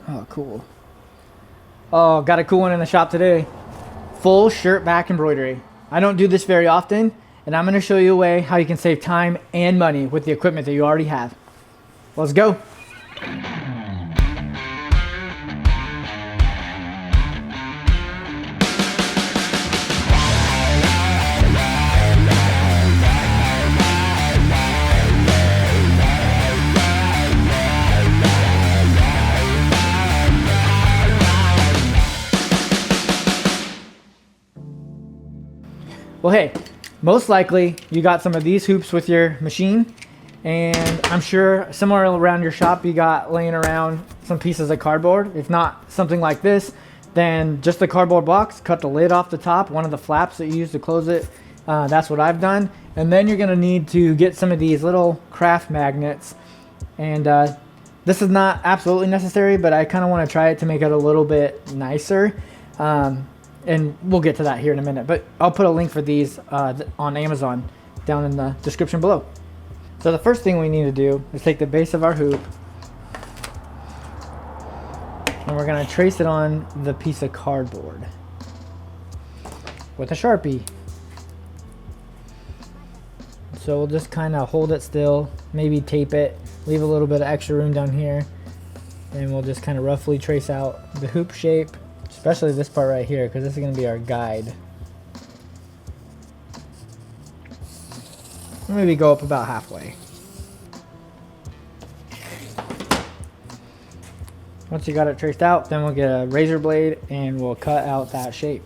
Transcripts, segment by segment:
Oh, cool. Oh, got a cool one in the shop today. Full shirt back embroidery. I don't do this very often, and I'm going to show you a way how you can save time and money with the equipment that you already have. Let's go. Well, hey, most likely you got some of these hoops with your machine, and I'm sure somewhere around your shop you got laying around some pieces of cardboard. If not something like this, then just the cardboard box, cut the lid off the top, one of the flaps that you use to close it. That's what I've done. And then you're gonna need to get some of these little craft magnets. And this is not absolutely necessary, but I kind of want to try it to make it a little bit nicer. And we'll get to that here in a minute, but I'll put a link for these on Amazon down in the description below. So the first thing we need to do is take the base of our hoop and we're going to trace it on the piece of cardboard with a Sharpie. So we'll just kind of hold it still, maybe tape it, leave a little bit of extra room down here, and we'll just kind of roughly trace out the hoop shape. Especially this part right here, because this is going to be our guide. Maybe go up about halfway. Once you got it traced out, then we'll get a razor blade and we'll cut out that shape.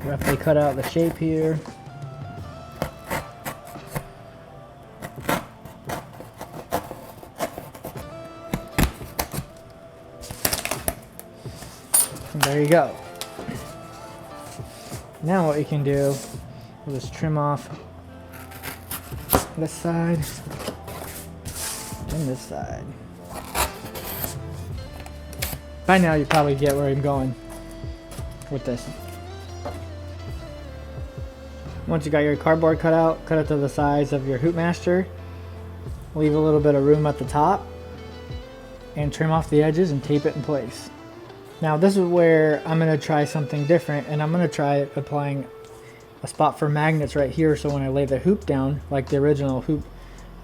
Roughly cut out the shape here. There you go. Now what you can do, we'll just trim off this side and this side. By now you probably get where I'm going with this. Once you got your cardboard cut out, cut it to the size of your hoop master. Leave a little bit of room at the top and trim off the edges and tape it in place. Now this is where I'm going to try something different, and I'm going to try applying a spot for magnets right here, so when I lay the hoop down, like the original hoop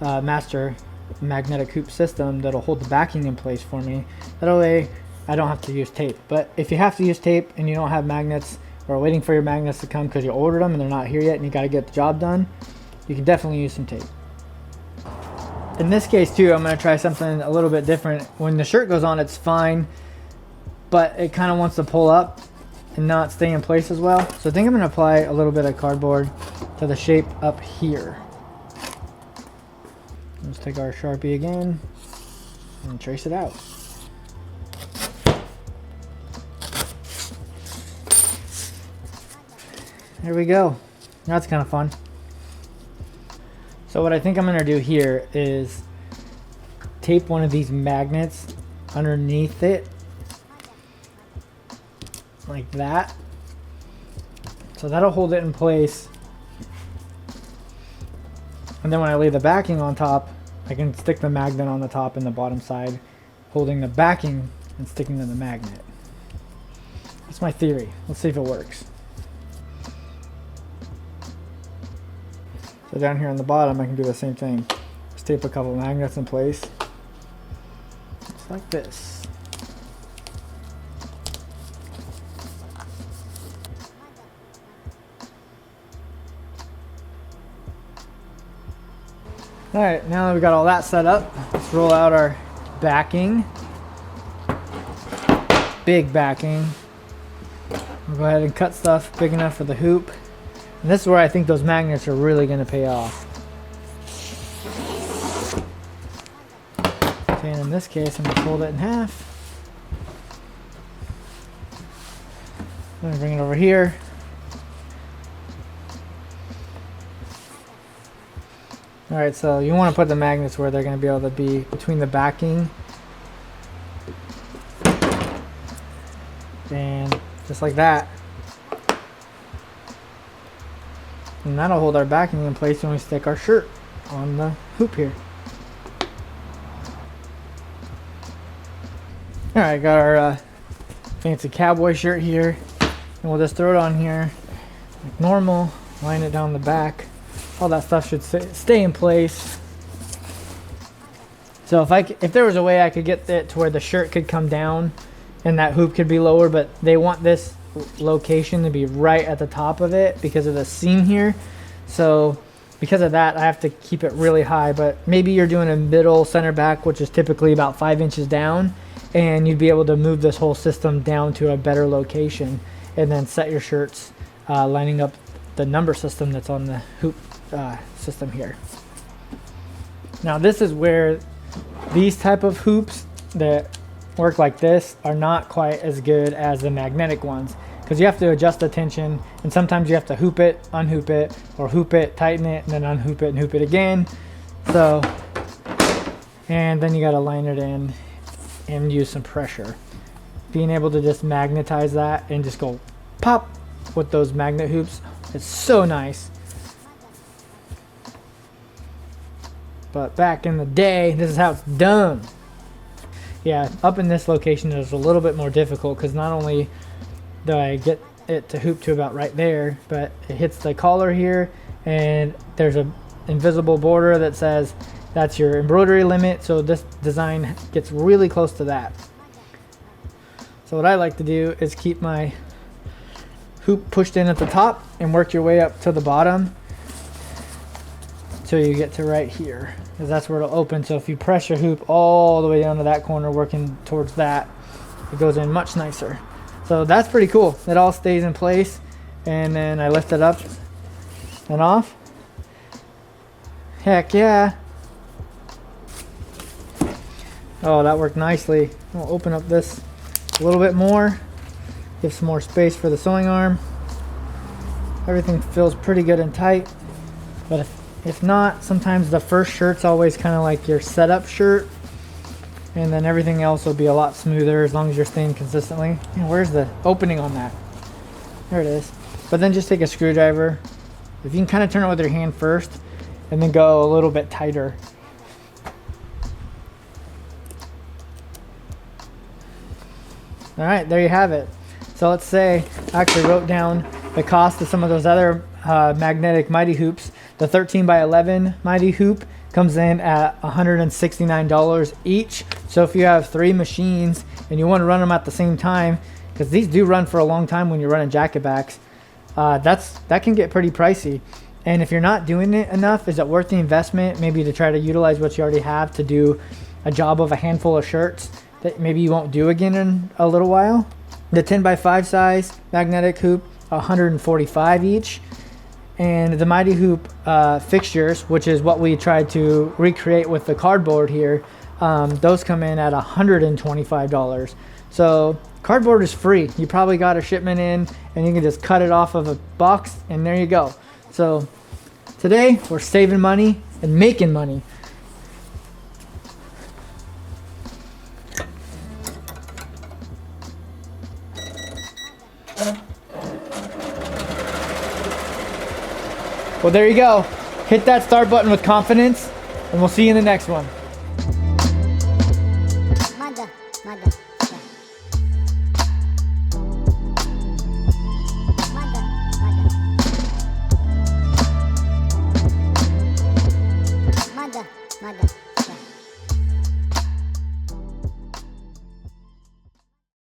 master magnetic hoop system, that'll hold the backing in place for me. That way I don't have to use tape. But if you have to use tape and you don't have magnets, or waiting for your magnets to come because you ordered them and they're not here yet and you got to get the job done, you can definitely use some tape. In this case too, I'm going to try something a little bit different. When the shirt goes on, it's fine, but it kind of wants to pull up and not stay in place as well. So I think I'm going to apply a little bit of cardboard to the shape up here. Let's take our Sharpie again and trace it out. There we go. That's kind of fun. So what I think I'm going to do here is tape one of these magnets underneath it, like that. So that'll hold it in place. And then when I lay the backing on top, I can stick the magnet on the top and the bottom side, holding the backing and sticking to the magnet. That's my theory. Let's see if it works. So down here on the bottom, I can do the same thing. Just tape a couple of magnets in place, just like this. Alright, now that we got all that set up, let's roll out our backing. Big backing. We'll go ahead and cut stuff big enough for the hoop. And this is where I think those magnets are really going to pay off. Okay, and in this case, I'm going to fold it in half. I'm going to bring it over here. Alright, so you want to put the magnets where they're going to be able to be between the backing and just like that. And that'll hold our backing in place when we stick our shirt on the hoop here. Alright, got our fancy cowboy shirt here. And we'll just throw it on here like normal. Line it down the back. All that stuff should stay in place. So if there was a way I could get it to where the shirt could come down and that hoop could be lower, but they want this location to be right at the top of it because of the seam here. So because of that, I have to keep it really high. But maybe you're doing a middle center back, which is typically about 5 inches down, and you'd be able to move this whole system down to a better location and then set your shirts lining up the number system that's on the hoop system here. Now this is where these type of hoops that work like this are not quite as good as the magnetic ones, because you have to adjust the tension, and sometimes you have to hoop it, unhoop it, or hoop it, tighten it, and then unhoop it and hoop it again. So, and then you got to line it in and use some pressure. Being able to just magnetize that and just go pop with those magnet hoops, it's so nice. But back in the day, this is how it's done. Yeah, up in this location is a little bit more difficult, because not only do I get it to hoop to about right there, but it hits the collar here, and there's a invisible border that says that's your embroidery limit, so this design gets really close to that. So what I like to do is keep my hoop pushed in at the top and work your way up to the bottom till you get to right here, because that's where it'll open. So if you press your hoop all the way down to that corner working towards that, it goes in much nicer. So that's pretty cool. It all stays in place, and then I lift it up and off. Heck yeah. Oh, that worked nicely. I'll open up this a little bit more, give some more space for the sewing arm. Everything feels pretty good and tight, but if not, sometimes the first shirt's always kind of like your setup shirt, and then everything else will be a lot smoother as long as you're staying consistently. And where's the opening on that? There it is. But then just take a screwdriver. If you can kind of turn it with your hand first, and then go a little bit tighter. All right, there you have it. So let's say I actually wrote down the cost of some of those other magnetic mighty hoops. The 13x11 mighty hoop comes in at $169 each. So if you have 3 machines and you want to run them at the same time, because these do run for a long time when you're running jacket backs, that can get pretty pricey. And if you're not doing it enough, is it worth the investment maybe to try to utilize what you already have to do a job of a handful of shirts that maybe you won't do again in a little while? The 10x5 size magnetic hoop, $145 each. And the mighty hoop fixtures, which is what we tried to recreate with the cardboard here, those come in at $125. So cardboard is free. You probably got a shipment in and you can just cut it off of a box, and there you go. So today we're saving money and making money. Well, there you go. Hit that start button with confidence, and we'll see you in the next one.